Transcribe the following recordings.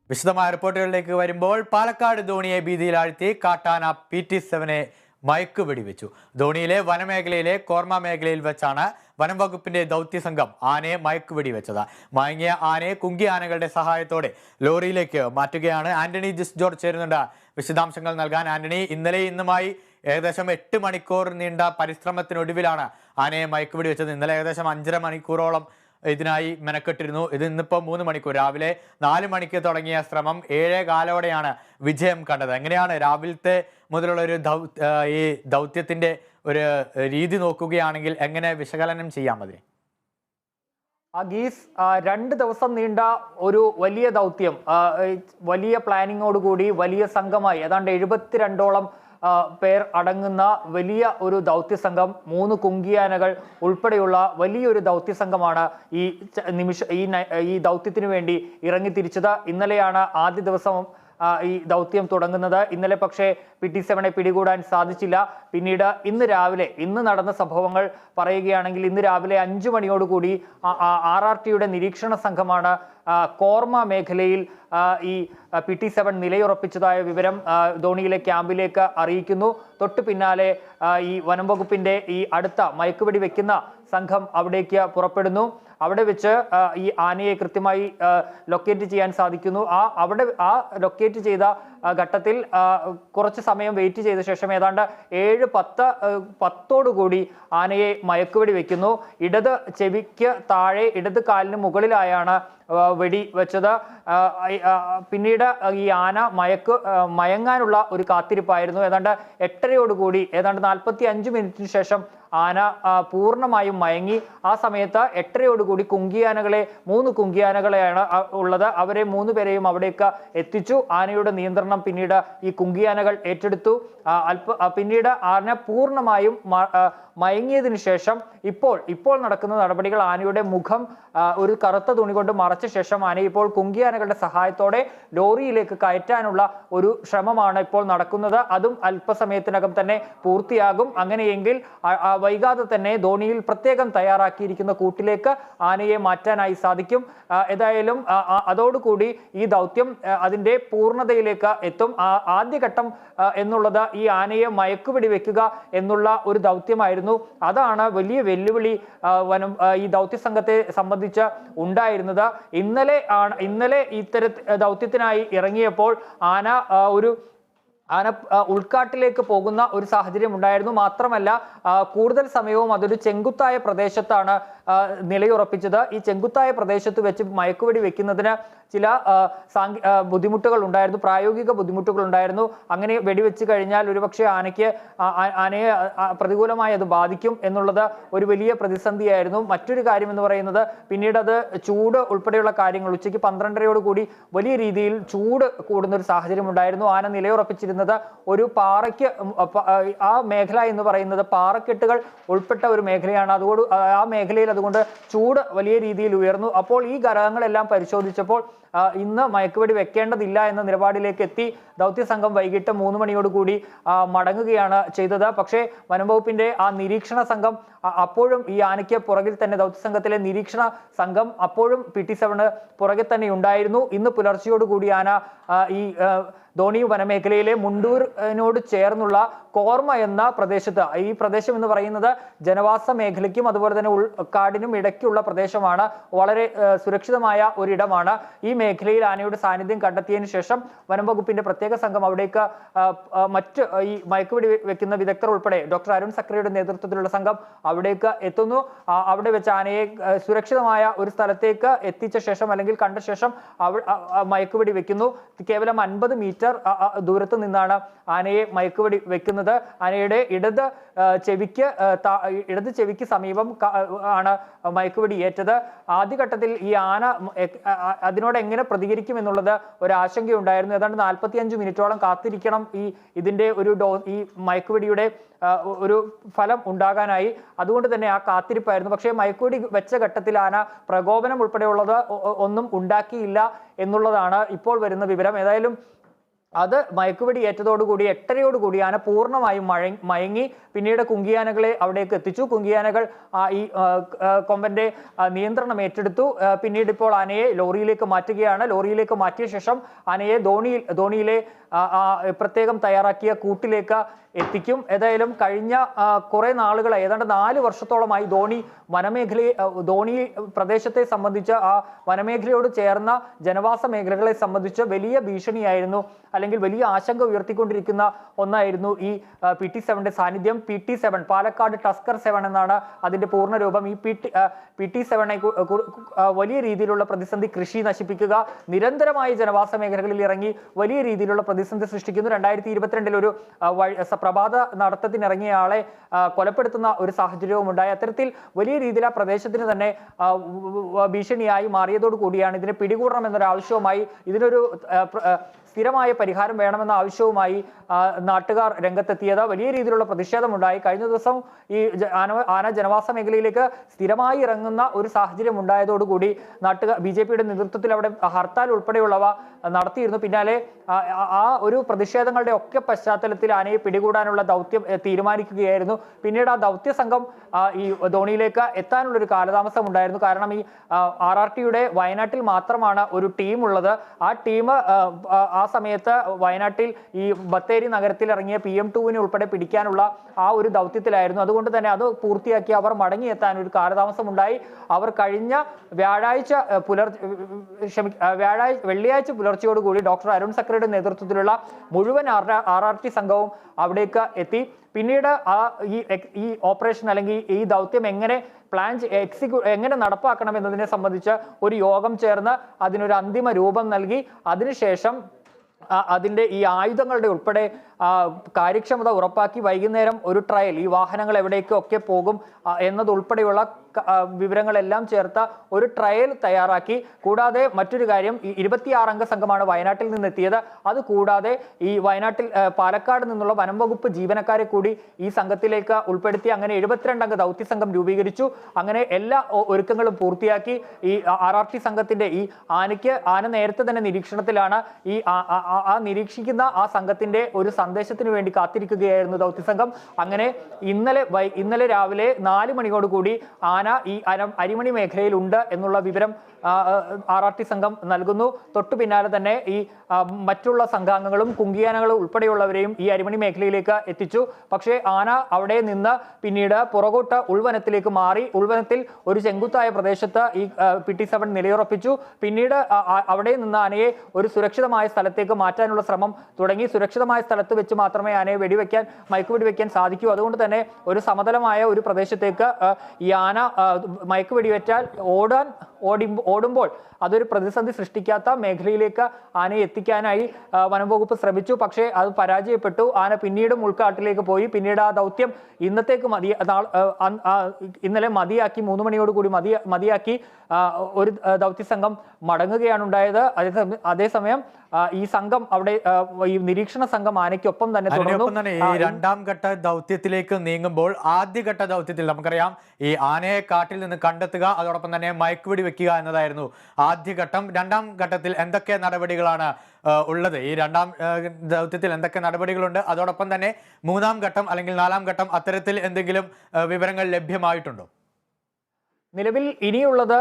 വിശദമായ റിപ്പോർട്ടുകളിലേക്ക് വരുമ്പോൾ പാലക്കാട് ധോണിയെ ഭീതിയിലാഴ്ത്തി കാട്ടാന PT-7 മയക്ക് വെടിവെച്ചു. ധോണിയിലെ വനമേഖലയിലെ കോർമ മേഖലയിൽ വെച്ചാണ് വനം വകുപ്പിന്റെ ദൗത്യ സംഘം ആനയെ മയക്ക് വെടിവെച്ചത്. മയങ്ങിയ ആനയെ കുങ്കി ആനകളുടെ സഹായത്തോടെ ലോറിയിലേക്ക് മാറ്റുകയാണ്. ആന്റണി ജിസ് ജോർജ് ചേരുന്നുണ്ട് വിശദാംശങ്ങൾ നൽകാൻ. ആന്റണി, ഇന്നലെ ഇന്നുമായി ഏകദേശം 8 മണിക്കൂർ നീണ്ട പരിശ്രമത്തിനൊടുവിലാണ് ആനയെ മയക്ക് വെടിവെച്ചത്. ഇന്നലെ ഏകദേശം 5.5 മണിക്കൂറോളം ഇതിനായി മെനക്കെട്ടിരുന്നു. ഇത് ഇന്നിപ്പോൾ 3 മണിക്കൂർ, രാവിലെ 4 മണിക്ക് തുടങ്ങിയ ശ്രമം 7:15 വിജയം കണ്ടത്. എങ്ങനെയാണ് രാവിലത്തെ മുതലുള്ള ഒരു ഈ ദൗത്യത്തിന്റെ ഒരു രീതി നോക്കുകയാണെങ്കിൽ എങ്ങനെ വിശകലനം ചെയ്യാം അതിനെ? ഗീസ് 2 ദിവസം നീണ്ട ഒരു വലിയ ദൗത്യം, വലിയ പ്ലാനിങ്ങോടുകൂടി വലിയ സംഘമായി ഏതാണ്ട് 72ഓളം പേർ അടങ്ങുന്ന വലിയ ഒരു ദൗത്യ സംഘം, 3 കുങ്കിയാനകൾ ഉൾപ്പെടെയുള്ള വലിയൊരു ദൗത്യ സംഘമാണ് ഈ ദൗത്യത്തിന് വേണ്ടി ഇറങ്ങിത്തിരിച്ചത്. ഇന്നലെയാണ് ആദ്യ ദിവസം ഈ ദൗത്യം തുടങ്ങുന്നത്. ഇന്നലെ പക്ഷേ PT-7 പിടികൂടാൻ സാധിച്ചില്ല. പിന്നീട് ഇന്ന് നടന്ന സംഭവങ്ങൾ പറയുകയാണെങ്കിൽ ഇന്ന് രാവിലെ 5 മണിയോടുകൂടി RRTയുടെ നിരീക്ഷണ സംഘമാണ് കോർമ മേഖലയിൽ ഈ PT-7 നിലയുറപ്പിച്ചതായ വിവരം ധോണിയിലെ ക്യാമ്പിലേക്ക് അറിയിക്കുന്നു. തൊട്ടു പിന്നാലെ ഈ വനം വകുപ്പിന്റെ ഈ അടുത്ത മയക്കുവെടി വെക്കുന്ന സംഘം അവിടേക്ക് പുറപ്പെടുന്നു. അവിടെ വെച്ച് ഈ ആനയെ കൃത്യമായി ലൊക്കേറ്റ് ചെയ്യാൻ സാധിക്കുന്നു. ആ ലൊക്കേറ്റ് ചെയ്ത ഘട്ടത്തിൽ കുറച്ച് സമയം വെയിറ്റ് ചെയ്ത ശേഷം ഏതാണ്ട് 7:10 ആനയെ മയക്കുവെടി വെക്കുന്നു. ഇടത് ചെവിക്ക് താഴെ ഇടത് കാലിന് മുകളിലായാണ് വെടി വെച്ചത്. പിന്നീട് ഈ ആന മയങ്ങാനുള്ള ഒരു കാത്തിരിപ്പായിരുന്നു. ഏതാണ്ട് 8:30 ഏതാണ്ട് 45 മിനിറ്റിന് ശേഷം ആന പൂർണ്ണമായും മയങ്ങി. ആ സമയത്ത് 8:30 കുങ്കിയാനകളെ 3 കുങ്കിയാനകളെയാണ് ഉള്ളത്. അവരെ 3 പേരെയും അവിടേക്ക് എത്തിച്ചു. ആനയുടെ നിയന്ത്രണം പിന്നീട് ഈ കുങ്കിയാനകൾ ഏറ്റെടുത്തു. പിന്നീട് ആന പൂർണ്ണമായും മയങ്ങിയതിനു ശേഷം ഇപ്പോൾ നടക്കുന്ന നടപടികൾ, ആനയുടെ മുഖം ഒരു കറുത്ത തുണി കൊണ്ട് മറച്ച ശേഷം ആനയെ ഇപ്പോൾ കുങ്കിയാനകളുടെ സഹായത്തോടെ ലോറിയിലേക്ക് കയറ്റാനുള്ള ഒരു ശ്രമമാണ് ഇപ്പോൾ നടക്കുന്നത്. അതും അല്പസമയത്തിനകം തന്നെ പൂർത്തിയാകും. അങ്ങനെയെങ്കിൽ വൈകാതെ തന്നെ ധോണിയിൽ പ്രത്യേകം തയ്യാറാക്കിയിരിക്കുന്ന കൂട്ടിലേക്ക് ആനയെ മാറ്റാനായി സാധിക്കും. ഏതായാലും അതോടുകൂടി ഈ ദൗത്യം അതിന്റെ പൂർണ്ണതയിലേക്ക് എത്തും. ആദ്യഘട്ടം എന്നുള്ളത് ഈ ആനയെ മയക്കുവെടി വെക്കുക എന്നുള്ള ഒരു ദൗത്യമായിരുന്നു. അതാണ് വലിയ വെല്ലുവിളി ഈ ദൗത്യ സംഘത്തെ സംബന്ധിച്ച് ഉണ്ടായിരുന്നത്. ഇന്നലെ ദൗത്യത്തിനായി ഇറങ്ങിയപ്പോൾ ആന ഉൾക്കാട്ടിലേക്ക് പോകുന്ന ഒരു സാഹചര്യം ഉണ്ടായിരുന്നു. മാത്രമല്ല കൂടുതൽ സമയവും അതൊരു ചെങ്കുത്തായ പ്രദേശത്താണ് നിലയുറപ്പിച്ചത്. ഈ ചെങ്കുത്തായ പ്രദേശത്ത് വെച്ച് മയക്കുവെടി വെക്കുന്നതിന് ചില ബുദ്ധിമുട്ടുകൾ ഉണ്ടായിരുന്നു, പ്രായോഗിക ബുദ്ധിമുട്ടുകൾ ഉണ്ടായിരുന്നു. അങ്ങനെ വെടിവെച്ച് കഴിഞ്ഞാൽ ഒരുപക്ഷെ ആനയെ പ്രതികൂലമായി അത് ബാധിക്കും എന്നുള്ളത് ഒരു വലിയ പ്രതിസന്ധിയായിരുന്നു. മറ്റൊരു കാര്യം എന്ന് പറയുന്നത് പിന്നീട് അത് ചൂട് ഉൾപ്പെടെയുള്ള കാര്യങ്ങൾ, ഉച്ചയ്ക്ക് 12:30 വലിയ രീതിയിൽ ചൂട് കൂടുന്ന ഒരു സാഹചര്യം ഉണ്ടായിരുന്നു. ആന നിലയുറപ്പിച്ചിരുന്നത് ഒരു പാറയ്ക്ക്, ആ മേഖല എന്ന് പറയുന്നത് പാറക്കെട്ടുകൾ ഉൾപ്പെട്ട ഒരു മേഖലയാണ്. ആ മേഖലയിൽ അതുകൊണ്ട് ചൂട് വലിയ രീതിയിൽ ഉയർന്നു. അപ്പോൾ ഈ ഘടകങ്ങളെല്ലാം പരിശോധിച്ചപ്പോൾ ഇന്ന് മയക്കുവെടി വെക്കേണ്ടതില്ല എന്ന നിലപാടിലേക്ക് എത്തി. ദൗത്യ സംഘം വൈകിട്ട് 3 മണിയോടുകൂടി മടങ്ങുകയാണ് ചെയ്തത്. പക്ഷേ വനംവകുപ്പിന്റെ ആ നിരീക്ഷണ സംഘം അപ്പോഴും ഈ ആനയ്ക്ക് പുറകിൽ തന്നെ, ദൗത്യ സംഘത്തിലെ നിരീക്ഷണ സംഘം അപ്പോഴും PT-7 പുറകെ തന്നെ ഉണ്ടായിരുന്നു. ഇന്ന് പുലർച്ചയോടുകൂടി ആന ഈ ധോണി വനമേഖലയിലെ മുണ്ടൂരിനോട് ചേർന്നുള്ള കോർമ എന്ന പ്രദേശത്ത്, ഈ പ്രദേശം എന്ന് പറയുന്നത് ജനവാസ മേഖലയ്ക്കും അതുപോലെ തന്നെ ഉൾക്കാടിനും ഇടയ്ക്കുള്ള പ്രദേശമാണ്. വളരെ സുരക്ഷിതമായ ഒരിടമാണ്. ഈ മേഖലയിൽ ആനയുടെ സാന്നിധ്യം കണ്ടെത്തിയതിനു ശേഷം വനം വകുപ്പിന്റെ പ്രത്യേക സംഘം അവിടേക്ക് മറ്റ് ഈ മയക്കുവെടി വെക്കുന്ന വിദഗ്ധർ ഉൾപ്പെടെ ഡോക്ടർ അരുൺ സക്രയുടെ നേതൃത്വത്തിലുള്ള സംഘം അവിടേക്ക് എത്തുന്നു. അവിടെ വെച്ച് ആനയെ സുരക്ഷിതമായ ഒരു സ്ഥലത്തേക്ക് എത്തിച്ച ശേഷം അല്ലെങ്കിൽ കണ്ട ശേഷം മയക്കുവെടി വെക്കുന്നു. കേവലം 50 മീറ്റർ ദൂരത്ത് നിന്നാണ് ആനയെ മയക്കുവെടി വെക്കുന്നത്. ആനയുടെ ഇടത് ചെവിക്ക് സമീപം ആണ് മയക്കുവെടി ഏറ്റത്. ആദ്യഘട്ടത്തിൽ ഈ ആന അതിനോട് എങ്ങനെ പ്രതികരിക്കും എന്നുള്ളത് ഒരു ആശങ്കയുണ്ടായിരുന്നു. ഏതാണ്ട് 45 മിനിറ്റോളം കാത്തിരിക്കണം ഇതിന്റെ ഈ മയക്കുവെടിയുടെ ഒരു ഫലം ഉണ്ടാകാനായി. അതുകൊണ്ട് തന്നെ ആ കാത്തിരിപ്പായിരുന്നു. പക്ഷേ മയക്കുവെടി വെച്ച ഘട്ടത്തിൽ ആന പ്രകോപനം ഉൾപ്പെടെയുള്ളത് ഒന്നും ഉണ്ടാക്കിയില്ല എന്നുള്ളതാണ് ഇപ്പോൾ വരുന്ന വിവരം. ഏതായാലും അത് മയക്കുവെടി ഏറ്റതോടുകൂടി 8:30യോടുകൂടി ആന പൂർണ്ണമായും മയങ്ങി. പിന്നീട് കുങ്കിയാനകളെ അവിടേക്ക് എത്തിച്ചു. കുങ്കിയാനകൾ ഈ കൊമ്പന്റെ നിയന്ത്രണം ഏറ്റെടുത്തു. പിന്നീട് ഇപ്പോൾ ആനയെ ലോറിയിലേക്ക് മാറ്റുകയാണ്. ലോറിയിലേക്ക് മാറ്റിയ ശേഷം ആനയെ ധോണിയിലെ പ്രത്യേകം തയ്യാറാക്കിയ കൂട്ടിലേക്ക് എത്തിക്കും. ഏതായാലും കഴിഞ്ഞ കുറെ നാളുകളായി, ഏതാണ്ട് 4 വർഷത്തോളമായി ധോണി പ്രദേശത്തെ സംബന്ധിച്ച്, ആ വനമേഖലയോട് ചേർന്ന ജനവാസ മേഖലകളെ സംബന്ധിച്ച് വലിയ ഭീഷണിയായിരുന്നു, അല്ലെങ്കിൽ വലിയ ആശങ്ക ഉയർത്തിക്കൊണ്ടിരിക്കുന്ന ഒന്നായിരുന്നു ഈ PT-7ന്റെ സാന്നിധ്യം. PT-7 പാലക്കാട് ടസ്കർ 7 എന്നാണ് അതിന്റെ പൂർണ്ണരൂപം. ഈ PT-7 വലിയ രീതിയിലുള്ള പ്രതിസന്ധി, കൃഷി നശിപ്പിക്കുക, നിരന്തരമായി ജനവാസ മേഖലകളിൽ ഇറങ്ങി വലിയ രീതിയിലുള്ള പ്രതിസന്ധി സൃഷ്ടിക്കുന്നു. 2022 ഒരു പ്രഭാത നടത്തത്തിനിറങ്ങിയ ആളെ കൊലപ്പെടുത്തുന്ന ഒരു സാഹചര്യവും ഉണ്ടായി. അത്തരത്തിൽ വലിയ രീതിയിൽ ആ പ്രദേശത്തിന് തന്നെ ഭീഷണിയായി മാറിയതോടു കൂടിയാണ് ഇതിനെ പിടികൂടണം എന്നൊരു ആവശ്യവുമായി, ഇതിനൊരു സ്ഥിരമായ പരിഹാരം വേണമെന്ന ആവശ്യവുമായി നാട്ടുകാർ രംഗത്തെത്തിയത്. വലിയ രീതിയിലുള്ള പ്രതിഷേധമുണ്ടായി. കഴിഞ്ഞ ദിവസം ഈ ആന ജനവാസ മേഖലയിലേക്ക് സ്ഥിരമായി ഇറങ്ങുന്ന ഒരു സാഹചര്യം ഉണ്ടായതോടുകൂടി BJPയുടെ നേതൃത്വത്തിൽ അവിടെ ഹർത്താൽ ഉൾപ്പെടെയുള്ളവ നടത്തിയിരുന്നു. പിന്നാലെ ആ ഒരു പ്രതിഷേധങ്ങളുടെ ഒക്കെ പശ്ചാത്തലത്തിൽ ആനയെ പിടികൂടാനുള്ള ദൗത്യം തീരുമാനിക്കുകയായിരുന്നു. പിന്നീട് ആ ദൗത്യ സംഘം ഈ ധോണിയിലേക്ക് എത്താനുള്ള ഒരു കാലതാമസം ഉണ്ടായിരുന്നു. കാരണം ഈ RRTയുടെ വയനാട്ടിൽ മാത്രമാണ് ഒരു ടീം ഉള്ളത്. ആ ടീം ആ സമയത്ത് വയനാട്ടിൽ ഈ ബത്തേരി നഗരത്തിൽ ഇറങ്ങിയ PM2വിനെ ഉൾപ്പെടെ പിടിക്കാനുള്ള ആ ഒരു ദൗത്യത്തിലായിരുന്നു. അതുകൊണ്ട് തന്നെ അത് പൂർത്തിയാക്കി അവർ മടങ്ങിയെത്താൻ ഒരു കാലതാമസം ഉണ്ടായി. അവർ കഴിഞ്ഞ വെള്ളിയാഴ്ച പുലർച്ചയോടുകൂടി ഡോക്ടർ അരുൺ സക്രയുടെ നേതൃത്വത്തിലുള്ള മുഴുവൻ RRT സംഘവും അവിടേക്ക് എത്തി. പിന്നീട് ഈ ഓപ്പറേഷൻ അല്ലെങ്കിൽ ഈ ദൗത്യം എങ്ങനെ എങ്ങനെ നടപ്പാക്കണം എന്നതിനെ സംബന്ധിച്ച് ഒരു യോഗം ചേർന്ന് അതിനൊരു അന്തിമ രൂപം നൽകി. അതിനുശേഷം അതിൻ്റെ ഈ ആയുധങ്ങളുടെ ഉൾപ്പെടെ കാര്യക്ഷമത ഉറപ്പാക്കി വൈകുന്നേരം ഒരു ട്രയൽ, ഈ വാഹനങ്ങൾ എവിടേക്കൊക്കെ പോകും എന്നതുൾപ്പെടെയുള്ള വിവരങ്ങളെല്ലാം ചേർത്ത ഒരു ട്രയൽ തയ്യാറാക്കി. കൂടാതെ മറ്റൊരു കാര്യം, ഈ 26 അംഗ സംഘമാണ് വയനാട്ടിൽ നിന്നെത്തിയത്. അതുകൂടാതെ ഈ പാലക്കാട് നിന്നുള്ള വനം വകുപ്പ് ജീവനക്കാരെ കൂടി ഈ സംഘത്തിലേക്ക് ഉൾപ്പെടുത്തി. അങ്ങനെ 72 അംഗ ദൗത്യ സംഘം രൂപീകരിച്ചു. അങ്ങനെ എല്ലാ ഒരുക്കങ്ങളും പൂർത്തിയാക്കി. ഈ RRT സംഘത്തിന്റെ ഈ ആന നേരത്തെ തന്നെ നിരീക്ഷണത്തിലാണ്. ഈ നിരീക്ഷിക്കുന്ന ആ സംഘത്തിന്റെ ഒരു സന്ദേശത്തിന് വേണ്ടി കാത്തിരിക്കുകയായിരുന്നു ദൗത്യ സംഘം. അങ്ങനെ ഇന്നലെ രാവിലെ 4 മണിയോടുകൂടി ആന ഈ അരിമണി മേഖലയിൽ ഉണ്ട് എന്നുള്ള വിവരം RRT സംഘം നൽകുന്നു. തൊട്ടു പിന്നാലെ തന്നെ ഈ മറ്റുള്ള സംഘാംഗങ്ങളും കുങ്കിയാനകളും ഉൾപ്പെടെയുള്ളവരെയും ഈ അരിമണി മേഖലയിലേക്ക് എത്തിച്ചു. പക്ഷേ ആന അവിടെ നിന്ന് പിന്നീട് പുറകോട്ട് ഉൾവനത്തിലേക്ക് മാറി. ഉൾവനത്തിൽ ഒരു ചെങ്കുത്തായ പ്രദേശത്ത് ഈ PT-7 നിലയുറപ്പിച്ചു. പിന്നീട് അവിടെ നിന്ന് ആനയെ ഒരു സുരക്ഷിതമായ സ്ഥലത്തേക്ക് മാറ്റാനുള്ള ശ്രമം തുടങ്ങി. സുരക്ഷിതമായ സ്ഥലത്ത് വെച്ച് മാത്രമേ ആനയെ മയക്കുവെടി വെക്കാൻ സാധിക്കൂ. അതുകൊണ്ട് തന്നെ ഒരു സമതലമായ ഒരു പ്രദേശത്തേക്ക് ഈ ആന മയക്കുവെടിയേറ്റാൽ ഓടുമ്പോൾ അതൊരു പ്രതിസന്ധി സൃഷ്ടിക്കാത്ത മേഖലയിലേക്ക് ആനയെ എത്തിക്കാനായി വനംവകുപ്പ് ശ്രമിച്ചു. പക്ഷേ അത് പരാജയപ്പെട്ടു. ആന പിന്നീടും ഉൾക്കാട്ടിലേക്ക് പോയി. പിന്നീട് ആ ദൗത്യം ഇന്നലെ മതിയാക്കി, 3 മണിയോടുകൂടി മതിയാക്കി ഒരു ദൗത്യ സംഘം മടങ്ങുകയാണ് ഉണ്ടായത്. അതേസമയം ഈ സംഘം അവിടെ ഈ നിരീക്ഷണ സംഘം ആനയ്ക്കൊപ്പം തന്നെ തുടർന്നു. ഈ രണ്ടാം ഘട്ട ദൗത്യത്തിലേക്ക് നീങ്ങുമ്പോൾ ആദ്യഘട്ട ദൗത്യത്തിൽ നമുക്കറിയാം ഈ ആനയെ കാട്ടിൽ നിന്ന് കണ്ടെത്തുക, അതോടൊപ്പം തന്നെ മയക്കുവെടി വെക്കുക എന്നതായിരുന്നു ആദ്യഘട്ടം. രണ്ടാം ഘട്ടത്തിൽ എന്തൊക്കെ നടപടികളാണ് ഉള്ളത്? ഈ രണ്ടാം ദൗത്യത്തിൽ എന്തൊക്കെ നടപടികളുണ്ട്? അതോടൊപ്പം തന്നെ 3-ാം ഘട്ടം അല്ലെങ്കിൽ 4-ാം ഘട്ടം അത്തരത്തിൽ എന്തെങ്കിലും വിവരങ്ങൾ ലഭ്യമായിട്ടുണ്ടോ? നിലവിൽ ഇനിയുള്ളത്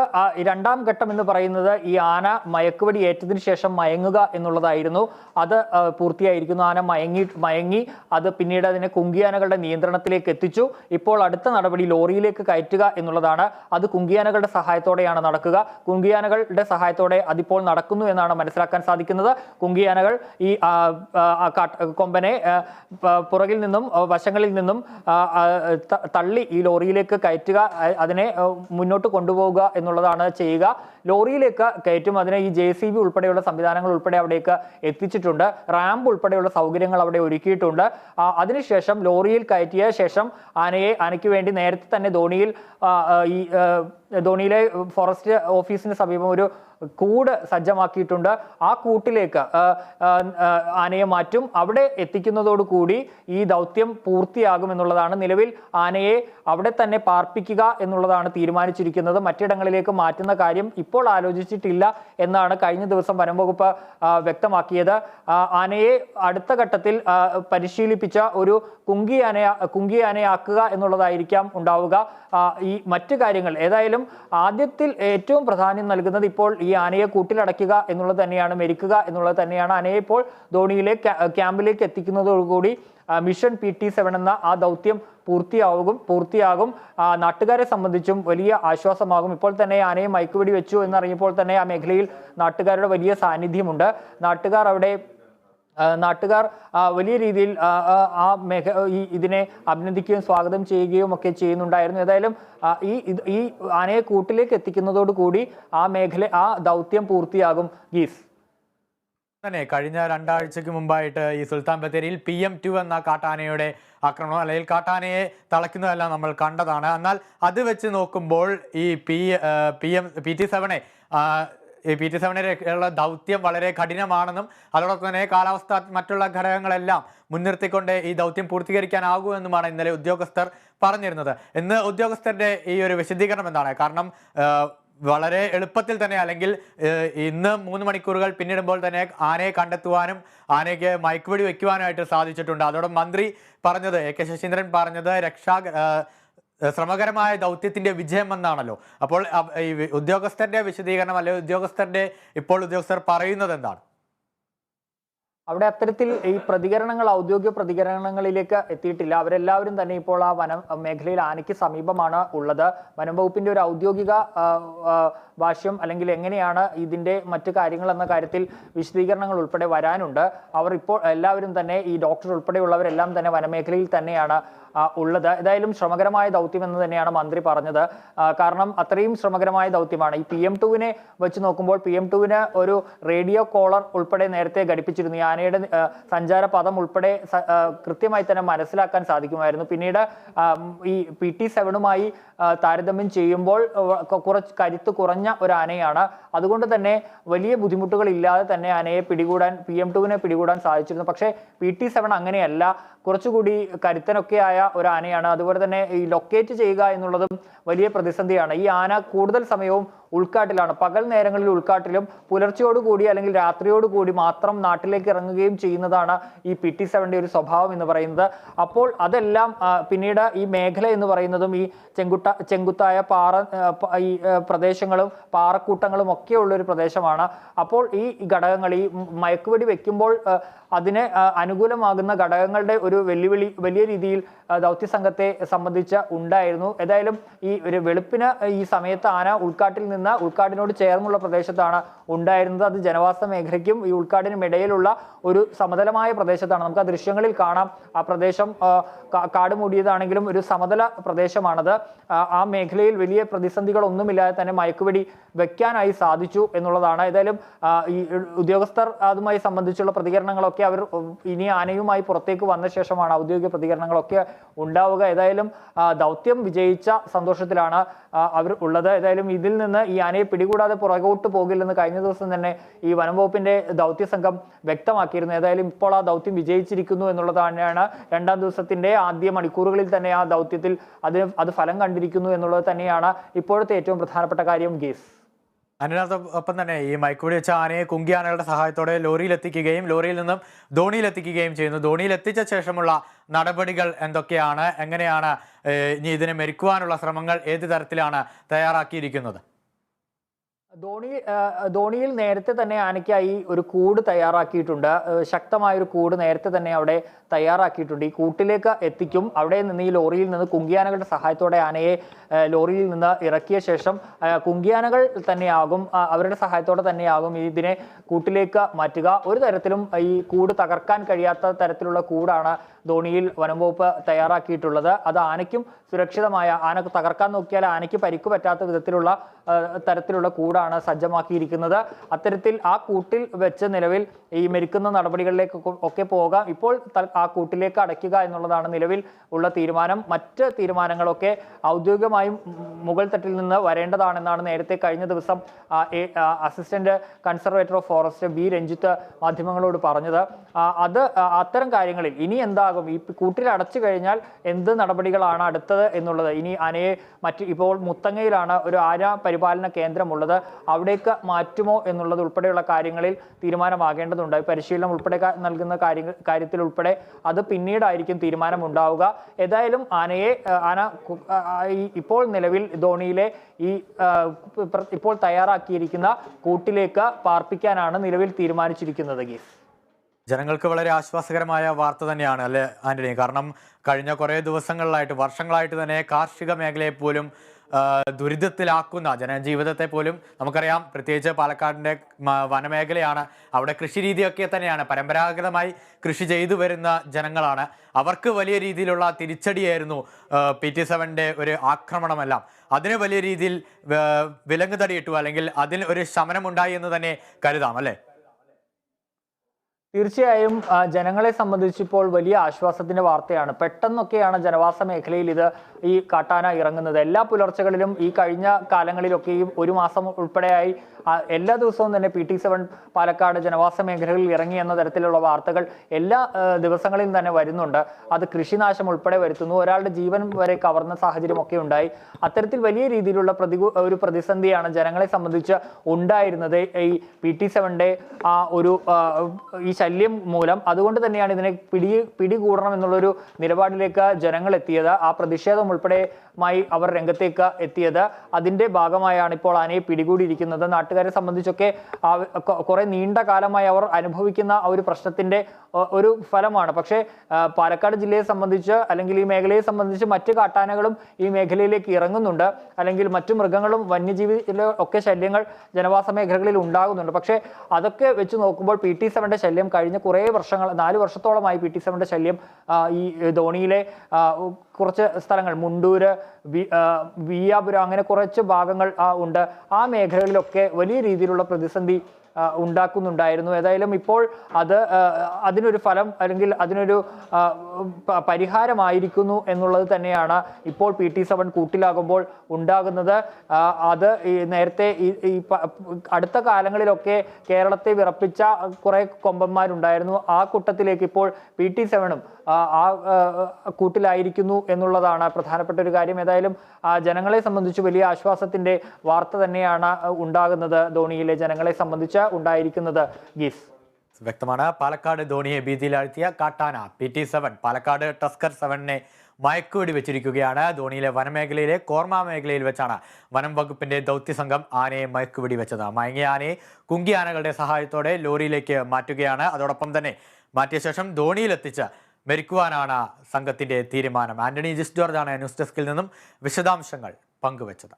രണ്ടാം ഘട്ടം എന്ന് പറയുന്നത് ഈ ആന മയക്കുവെടി ഏറ്റതിനു ശേഷം മയങ്ങുക എന്നുള്ളതായിരുന്നു. അത് പൂർത്തിയായിരിക്കുന്നു. ആന മയങ്ങി അത് പിന്നീട് അതിനെ കുങ്കിയാനകളുടെ നിയന്ത്രണത്തിലേക്ക് എത്തിച്ചു. ഇപ്പോൾ അടുത്ത നടപടി ലോറിയിലേക്ക് കയറ്റുക എന്നുള്ളതാണ്. അത് കുങ്കിയാനകളുടെ സഹായത്തോടെയാണ് നടക്കുക. കുങ്കിയാനകളുടെ സഹായത്തോടെ അതിപ്പോൾ നടക്കുന്നു എന്നാണ് മനസ്സിലാക്കാൻ സാധിക്കുന്നത്. കുങ്കിയാനകൾ ഈ കൊമ്പനെ പുറകിൽ നിന്നും വശങ്ങളിൽ നിന്നും തള്ളി ഈ ലോറിയിലേക്ക് കയറ്റുക, അതിനെ മുന്നോട്ട് കൊണ്ടുപോവുക എന്നുള്ളതാണ് ചെയ്യുക. ലോറിയിലേക്ക് കയറ്റും. അതിനെ ഈ JCB ഉൾപ്പെടെയുള്ള സംവിധാനങ്ങൾ ഉൾപ്പെടെ അവിടേക്ക് എത്തിച്ചിട്ടുണ്ട്. റാമ്പ് ഉൾപ്പെടെയുള്ള സൗകര്യങ്ങൾ അവിടെ ഒരുക്കിയിട്ടുണ്ട്. അതിനുശേഷം ലോറിയിൽ കയറ്റിയ ശേഷം ആനയ്ക്ക് വേണ്ടി നേരത്തെ തന്നെ ധോണിയിലെ ഫോറസ്റ്റ് ഓഫീസിന് സമീപം ഒരു കൂട് സജ്ജമാക്കിയിട്ടുണ്ട്. ആ കൂട്ടിലേക്ക് ആനയെ മാറ്റും. അവിടെ എത്തിക്കുന്നതോടുകൂടി ഈ ദൗത്യം പൂർത്തിയാകുമെന്നുള്ളതാണ്. നിലവിൽ ആനയെ അവിടെ തന്നെ പാർപ്പിക്കുക എന്നുള്ളതാണ് തീരുമാനിച്ചിരിക്കുന്നത്. മറ്റിടങ്ങളിലേക്ക് മാറ്റുന്ന കാര്യം ഇപ്പോൾ ആലോചിച്ചിട്ടില്ല എന്നാണ് കഴിഞ്ഞ ദിവസം വനം വകുപ്പ് വ്യക്തമാക്കിയത്. ആനയെ അടുത്ത ഘട്ടത്തിൽ പരിശീലിപ്പിച്ച ഒരു കുങ്കിയാനയാക്കുക എന്നുള്ളതായിരിക്കാം ഉണ്ടാവുക. ഈ മറ്റു കാര്യങ്ങൾ ഏതായാലും ആദ്യത്തിൽ ഏറ്റവും പ്രാധാന്യം നൽകുന്നത് ഇപ്പോൾ ഈ ആനയെ കൂട്ടിലടയ്ക്കുക എന്നുള്ളത് തന്നെയാണ്, മെരിക്കുക എന്നുള്ളത് തന്നെയാണ്. ആനയെ ഇപ്പോൾ ധോണിയിലെ ക്യാമ്പിലേക്ക് എത്തിക്കുന്നതോടുകൂടി മിഷൻ PT-7 എന്ന ആ ദൗത്യം പൂർത്തിയാകും. നാട്ടുകാരെ സംബന്ധിച്ചും വലിയ ആശ്വാസമാകും. ഇപ്പോൾ തന്നെ ആനയെ മയക്കുവെടി വെച്ചു എന്നറിഞ്ഞപ്പോൾ തന്നെ ആ മേഖലയിൽ നാട്ടുകാരുടെ വലിയ സാന്നിധ്യമുണ്ട്. നാട്ടുകാർ വലിയ രീതിയിൽ ഇതിനെ അഭിനന്ദിക്കുകയും സ്വാഗതം ചെയ്യുകയും ഒക്കെ ചെയ്യുന്നുണ്ടായിരുന്നു. ഏതായാലും ഈ ആനയെ കൂട്ടിലേക്ക് എത്തിക്കുന്നതോടുകൂടി ആ ദൗത്യം പൂർത്തിയാകും. ഗീസ് തന്നെ കഴിഞ്ഞ 2 ആഴ്ചയ്ക്ക് മുമ്പായിട്ട് ഈ സുൽത്താൻ ബത്തേരിയിൽ PM2 എന്ന കാട്ടാനയുടെ ആക്രമണം അല്ലെങ്കിൽ കാട്ടാനയെ തളയ്ക്കുന്നതെല്ലാം നമ്മൾ കണ്ടതാണ്. എന്നാൽ അത് വെച്ച് നോക്കുമ്പോൾ ഈ PT-7 ഉള്ള ദൗത്യം വളരെ കഠിനമാണെന്നും അതോടൊപ്പം തന്നെ കാലാവസ്ഥ മറ്റുള്ള ഘടകങ്ങളെല്ലാം മുൻനിർത്തിക്കൊണ്ട് ഈ ദൗത്യം പൂർത്തീകരിക്കാനാകൂ എന്നുമാണ് ഇന്നലെ ഉദ്യോഗസ്ഥർ പറഞ്ഞിരുന്നത്. ഇന്ന് ഉദ്യോഗസ്ഥരുടെ ഈ ഒരു വിശദീകരണം എന്താണ്? കാരണം വളരെ എളുപ്പത്തിൽ തന്നെ അല്ലെങ്കിൽ ഇന്ന് 3 മണിക്കൂറുകൾ പിന്നിടുമ്പോൾ തന്നെ ആനയെ കണ്ടെത്തുവാനും ആനയ്ക്ക് മയക്കുവെടി വെക്കുവാനായിട്ട് സാധിച്ചിട്ടുണ്ട്. അതോടെ മന്ത്രി പറഞ്ഞത് AK ശശീന്ദ്രൻ പറഞ്ഞത് ശ്രമകരമായ ദൗത്യത്തിന്റെ വിജയം എന്നാണല്ലോ. അപ്പോൾ ഈ ഉദ്യോഗസ്ഥരുടെ വിശദീകരണം അല്ലെങ്കിൽ ഉദ്യോഗസ്ഥർ പറയുന്നത് എന്താണ്? അവിടെ അത്തരത്തിൽ ഈ ഔദ്യോഗിക പ്രതികരണങ്ങളിലേക്ക് എത്തിയിട്ടില്ല. അവരെല്ലാവരും തന്നെ ഇപ്പോൾ ആ വനം മേഖലയിൽ ആനയ്ക്ക് സമീപമാണ് ഉള്ളത്. വനം വകുപ്പിന്റെ ഒരു ഔദ്യോഗിക ഭാഷ്യം അല്ലെങ്കിൽ എങ്ങനെയാണ് ഇതിന്റെ മറ്റു കാര്യങ്ങൾ എന്ന കാര്യത്തിൽ വിശദീകരണങ്ങൾ ഉൾപ്പെടെ വരാനുണ്ട്. അവർ ഇപ്പോൾ എല്ലാവരും തന്നെ ഈ ഡോക്ടർ ഉൾപ്പെടെയുള്ളവരെല്ലാം തന്നെ വനമേഖലയിൽ തന്നെയാണ് ഉള്ളത്. ഏതായാലും ശ്രമകരമായ ദൗത്യം എന്ന് തന്നെയാണ് മന്ത്രി പറഞ്ഞത്. കാരണം അത്രയും ശ്രമകരമായ ദൗത്യമാണ്. ഈ PM2 വെച്ച് നോക്കുമ്പോൾ PM2 ഒരു റേഡിയോ കോളർ ഉൾപ്പെടെ നേരത്തെ ഘടിപ്പിച്ചിരുന്നു. ഈ ആനയുടെ സഞ്ചാരപഥം ഉൾപ്പെടെ കൃത്യമായി തന്നെ മനസ്സിലാക്കാൻ സാധിക്കുമായിരുന്നു. പിന്നീട് ഈ PT-7 താരതമ്യം ചെയ്യുമ്പോൾ കുറച്ച് കരുത്ത് കുറഞ്ഞ ഒരു ആനയാണ്. അതുകൊണ്ട് തന്നെ വലിയ ബുദ്ധിമുട്ടുകൾ ഇല്ലാതെ തന്നെ ആനയെ PM2 പിടികൂടാൻ സാധിച്ചിരുന്നു. പക്ഷേ PT-7 അങ്ങനെയല്ല, കുറച്ചുകൂടി കരുത്തനൊക്കെയായ ഒരു ആനയാണ്. അതുപോലെ തന്നെ ഈ ലൊക്കേറ്റ് ചെയ്യുക എന്നുള്ളതും വലിയ പ്രതിസന്ധിയാണ്. ഈ ആന കൂടുതൽ സമയവും ഉൾക്കാട്ടിലാണ്. പകൽ നേരങ്ങളിൽ ഉൾക്കാട്ടിലും പുലർച്ചയോടുകൂടി അല്ലെങ്കിൽ രാത്രിയോടുകൂടി മാത്രം നാട്ടിലേക്ക് ഇറങ്ങുകയും ചെയ്യുന്നതാണ് ഈ PT-7 ഒരു സ്വഭാവം എന്ന് പറയുന്നത്. അപ്പോൾ അതെല്ലാം പിന്നീട് ഈ മേഖല എന്ന് പറയുന്നതും ഈ ചെങ്കുത്തായ ഈ പ്രദേശങ്ങളും പാറക്കൂട്ടങ്ങളും ഒക്കെ ഉള്ളൊരു പ്രദേശമാണ്. അപ്പോൾ ഈ ഘടകങ്ങൾ ഈ മയക്കുവെടി വെക്കുമ്പോൾ അതിന് അനുകൂലമാകുന്ന ഘടകങ്ങളുടെ ഒരു വലിയ രീതിയിൽ ദൗത്യസംഘത്തെ സംബന്ധിച്ച് ഉണ്ടായിരുന്നു. ഏതായാലും ഈ ഒരു വെളുപ്പിന് ഈ സമയത്ത് ആന ഉൾക്കാട്ടിനോട് ചേർന്നുള്ള പ്രദേശത്താണ് ഉണ്ടായിരുന്നത്. അത് ജനവാസ മേഖലയ്ക്കും ഈ ഉൾക്കാടിനും ഇടയിലുള്ള ഒരു സമതലമായ പ്രദേശത്താണ്. നമുക്ക് ആ ദൃശ്യങ്ങളിൽ കാണാം. ആ പ്രദേശം കാട് മൂടിയതാണെങ്കിലും ഒരു സമതല പ്രദേശമാണത്. ആ മേഖലയിൽ വലിയ പ്രതിസന്ധികളൊന്നുമില്ലാതെ തന്നെ മയക്കുവെടി വെക്കാനായി സാധിച്ചു എന്നുള്ളതാണ്. ഏതായാലും ഈ ഉദ്യോഗസ്ഥർ അതുമായി സംബന്ധിച്ചുള്ള പ്രതികരണങ്ങളൊക്കെ അവർ ഇനി ആനയുമായി പുറത്തേക്ക് വന്ന ശേഷമാണ് ഔദ്യോഗിക പ്രതികരണങ്ങളൊക്കെ ഉണ്ടാവുക. ഏതായാലും ദൗത്യം വിജയിച്ച സന്തോഷത്തിലാണ് അവർ ഉള്ളത്. ഏതായാലും ഇതിൽ നിന്ന് ഈ ആനയെ പിടികൂടാതെ പുറകോട്ട് പോകില്ലെന്ന് കഴിഞ്ഞ ദിവസം തന്നെ ഈ വനം വകുപ്പിന്റെ ദൗത്യ സംഘം വ്യക്തമാക്കിയിരുന്നു. ഏതായാലും ഇപ്പോൾ ആ ദൗത്യം വിജയിച്ചിരിക്കുന്നു എന്നുള്ളത് തന്നെയാണ്. 2ാം ദിവസത്തിന്റെ ആദ്യ മണിക്കൂറുകളിൽ തന്നെ ആ ദൗത്യത്തിൽ അത് ഫലം കണ്ടിരിക്കുന്നു എന്നുള്ളത് തന്നെയാണ് ഇപ്പോഴത്തെ ഏറ്റവും പ്രധാനപ്പെട്ട കാര്യം. ഗീസ് അതിനൊപ്പം തന്നെ ഈ മയക്കുവെടി വെച്ച ആനയെ കുങ്കിയാനകളുടെ സഹായത്തോടെ ലോറിയിൽ നിന്നും ധോണിയിൽ എത്തിക്കുകയും ചെയ്യുന്നു. ധോണിയിൽ എത്തിച്ച ശേഷമുള്ള നടപടികൾ എന്തൊക്കെയാണ്? എങ്ങനെയാണ് ഇനി ഇതിനെ മെരുക്കുവാനുള്ള ശ്രമങ്ങൾ ഏത് തരത്തിലാണ് തയ്യാറാക്കിയിരിക്കുന്നത്? ധോണിയിൽ നേരത്തെ തന്നെ ആനയ്ക്കായി ഒരു കൂട് തയ്യാറാക്കിയിട്ടുണ്ട്. ശക്തമായൊരു കൂട് നേരത്തെ തന്നെ അവിടെ തയ്യാറാക്കിയിട്ടുണ്ട്. ഈ കൂട്ടിലേക്ക് എത്തിക്കും. അവിടെ നിന്ന് ഈ ലോറിയിൽ നിന്ന് കുങ്കിയാനകളുടെ സഹായത്തോടെ ആനയെ ലോറിയിൽ നിന്ന് ഇറക്കിയ ശേഷം കുങ്കിയാനകൾ തന്നെയാകും, അവരുടെ സഹായത്തോടെ തന്നെയാകും ഇതിനെ കൂട്ടിലേക്ക് മാറ്റുക. ഒരു തരത്തിലും ഈ കൂട് തകർക്കാൻ കഴിയാത്ത തരത്തിലുള്ള കൂടാണ് ധോണിയിൽ വനം വകുപ്പ് തയ്യാറാക്കിയിട്ടുള്ളത്. അത് ആനയ്ക്കും സുരക്ഷിതമായ, ആന തകർക്കാൻ നോക്കിയാൽ ആനയ്ക്ക് പരിക്ക് പറ്റാത്ത തരത്തിലുള്ള കൂടാണ് കൂടാണ് സജ്ജമാക്കിയിരിക്കുന്നത്. അത്തരത്തിൽ ആ കൂട്ടിൽ വെച്ച് നിലവിൽ ഈ മരിക്കുന്ന നടപടികളിലേക്ക് ഒക്കെ പോകാം. ഇപ്പോൾ ആ കൂട്ടിലേക്ക് അടയ്ക്കുക എന്നുള്ളതാണ് നിലവിൽ ഉള്ള തീരുമാനം. മറ്റ് തീരുമാനങ്ങളൊക്കെ ഔദ്യോഗികമായും മുകൾ തട്ടിൽ നിന്ന് വരേണ്ടതാണെന്നാണ് നേരത്തെ കഴിഞ്ഞ ദിവസം assistant conservator of forest B Ranjith മാധ്യമങ്ങളോട് പറഞ്ഞത്. അത്തരം കാര്യങ്ങളിൽ ഇനി എന്താകും, ഈ കൂട്ടിൽ അടച്ചു കഴിഞ്ഞാൽ എന്ത് നടപടികളാണ് അടുത്തത് എന്നുള്ളത്. ഇനി ആനയെ ഇപ്പോൾ മുത്തങ്ങയിലാണ് ഒരു ആന പരിപാലന കേന്ദ്രമുള്ളത്, അവിടേക്ക് മാറ്റുമോ എന്നുള്ളത് ഉൾപ്പെടെയുള്ള കാര്യങ്ങളിൽ തീരുമാനമാകേണ്ടതുണ്ട്. പരിശീലനം ഉൾപ്പെടെ നൽകുന്ന കാര്യത്തിൽ ഉൾപ്പെടെ അത് പിന്നീടായിരിക്കും തീരുമാനം ഉണ്ടാവുക. ഏതായാലും ആന ഇപ്പോൾ നിലവിൽ ധോണിയിലെ ഇപ്പോൾ തയ്യാറാക്കിയിരിക്കുന്ന കൂട്ടിലേക്ക് പാർപ്പിക്കാനാണ് നിലവിൽ തീരുമാനിച്ചിരിക്കുന്നത്. ഗീസ്, ജനങ്ങൾക്ക് വളരെ ആശ്വാസകരമായ വാർത്ത തന്നെയാണ് അല്ലെ ആന്റണി? കാരണം കഴിഞ്ഞ കുറേ ദിവസങ്ങളിലായിട്ട്, വർഷങ്ങളായിട്ട് തന്നെ കാർഷിക മേഖലയെ പോലും ദുരിതത്തിലാക്കുന്ന ജനജീവിതത്തെ പോലും നമുക്കറിയാം. പ്രത്യേകിച്ച് പാലക്കാടിൻ്റെ വനമേഖലയാണ്, അവിടെ കൃഷി രീതിയൊക്കെ തന്നെയാണ്, പരമ്പരാഗതമായി കൃഷി ചെയ്തു വരുന്ന ജനങ്ങളാണ്. അവർക്ക് വലിയ രീതിയിലുള്ള തിരിച്ചടിയായിരുന്നു PT-7 ഒരു ആക്രമണമെല്ലാം. അതിന് വലിയ രീതിയിൽ വിലങ്ങുതടിയിട്ടു, അല്ലെങ്കിൽ അതിന് ഒരു ശമനമുണ്ടായി എന്ന് തന്നെ കരുതാം അല്ലേ? തീർച്ചയായും ജനങ്ങളെ സംബന്ധിച്ചിപ്പോൾ വലിയ ആശ്വാസത്തിന്റെ വാർത്തയാണ്. പെട്ടെന്നൊക്കെയാണ് ജനവാസ മേഖലയിൽ ഈ കാട്ടാന ഇറങ്ങുന്നത്. എല്ലാ പുലർച്ചകളിലും ഈ കഴിഞ്ഞ കാലങ്ങളിലൊക്കെയും ഒരു മാസം ഉൾപ്പെടെയായി എല്ലാ ദിവസവും തന്നെ PT-7 പാലക്കാട് ജനവാസ മേഖലകളിൽ ഇറങ്ങി എന്ന തരത്തിലുള്ള വാർത്തകൾ എല്ലാ ദിവസങ്ങളിലും തന്നെ വരുന്നുണ്ട്. അത് കൃഷിനാശം ഉൾപ്പെടെ വരുത്തുന്നു, ഒരാളുടെ ജീവൻ വരെ കവർന്ന സാഹചര്യമൊക്കെ ഉണ്ടായി. അത്തരത്തിൽ വലിയ രീതിയിലുള്ള ഒരു പ്രതിസന്ധിയാണ് ജനങ്ങളെ സംബന്ധിച്ച് ഉണ്ടായിരുന്നത് ഈ PT-7 ഈ ശല്യം മൂലം. അതുകൊണ്ട് തന്നെയാണ് ഇതിനെ പിടികൂടണം എന്നുള്ളൊരു നിലപാടിലേക്ക് ജനങ്ങൾ എത്തിയത്. ആ പ്രതിഷേധം ഉൾപ്പെടെയുമായി അവർ രംഗത്തേക്ക് എത്തിയത്. അതിന്റെ ഭാഗമായാണ് ഇപ്പോൾ ആനയെ പിടികൂടിയിരിക്കുന്നത്. നാട്ടുകാരെ സംബന്ധിച്ചൊക്കെ കുറെ നീണ്ട കാലമായി അവർ അനുഭവിക്കുന്ന ഒരു പ്രശ്നത്തിന്റെ ഒരു ഫലമാണ്. പക്ഷേ പാലക്കാട് ജില്ലയെ സംബന്ധിച്ച്, അല്ലെങ്കിൽ ഈ മേഖലയെ സംബന്ധിച്ച് മറ്റ് കാട്ടാനകളും ഈ മേഖലയിലേക്ക് ഇറങ്ങുന്നുണ്ട്, അല്ലെങ്കിൽ മറ്റു മൃഗങ്ങളും വന്യജീവിയിലെ ഒക്കെ ശല്യങ്ങൾ ജനവാസ മേഖലകളിൽ ഉണ്ടാകുന്നുണ്ട്. പക്ഷേ അതൊക്കെ വെച്ച് നോക്കുമ്പോൾ PT-7 ശല്യം കഴിഞ്ഞ കുറേ വർഷങ്ങൾ, 4 വർഷത്തോളമായി PT-7 ശല്യം ഈ ധോണിയിലെ കുറച്ച് സ്ഥലങ്ങൾ, മുണ്ടൂര്, വിയ്യാപുരം, അങ്ങനെ കുറച്ച് ഭാഗങ്ങൾ ഉണ്ട്. ആ മേഖലകളിലൊക്കെ വലിയ രീതിയിലുള്ള പ്രതിസന്ധി ഉണ്ടാക്കുന്നുണ്ടായിരുന്നു. ഏതായാലും ഇപ്പോൾ അതിനൊരു ഫലം, അല്ലെങ്കിൽ അതിനൊരു പരിഹാരമായിരിക്കുന്നു എന്നുള്ളത് തന്നെയാണ് ഇപ്പോൾ PT-7 കൂട്ടിലാകുമ്പോൾ ഉണ്ടാകുന്നത്. അത് നേരത്തെ ഈ അടുത്ത കാലങ്ങളിലൊക്കെ കേരളത്തെ വിറപ്പിച്ച കുറെ കൊമ്പന്മാരുണ്ടായിരുന്നു. ആ കൂട്ടത്തിലേക്ക് ഇപ്പോൾ PT-7 ആ കൂട്ടിലായിരിക്കുന്നു എന്നുള്ളതാണ് പ്രധാനപ്പെട്ട ഒരു കാര്യം. ഏതായാലും ജനങ്ങളെ സംബന്ധിച്ച് വലിയ ആശ്വാസത്തിന്റെ വാർത്ത തന്നെയാണ് ഉണ്ടാകുന്നത്, ധോണിയിലെ ജനങ്ങളെ സംബന്ധിച്ച് ഉണ്ടായിരിക്കുന്നത്. ഗീസ്, വ്യക്തമാണ്. പാലക്കാട് ധോണിയെ ഭീതിയിലാഴ്ത്തിയ കാട്ടാന PT-7 പാലക്കാട് ടസ്കർ 7-നെ മയക്കുവെടി വെച്ചിരിക്കുകയാണ്. ധോണിയിലെ വനമേഖലയിലെ കോർമ മേഖലയിൽ വെച്ചാണ് വനം വകുപ്പിന്റെ ദൗത്യസംഘം ആനയെ മയക്കുവെടി വെച്ചത്. മയങ്ങിയ ആനയെ കുങ്കി ആനകളുടെ സഹായത്തോടെ ലോറിയിലേക്ക് മാറ്റുകയാണ്. അതോടൊപ്പം തന്നെ മാറ്റിയ ശേഷം ധോണിയിലെത്തിച്ച് മരിക്കുവാനാണ് സംഘത്തിന്റെ തീരുമാനം. ആന്റണി ജിസ് ജോർജാണ് ന്യൂസ് ഡെസ്കിൽ നിന്നും വിശദാംശങ്ങൾ പങ്കുവച്ചത്.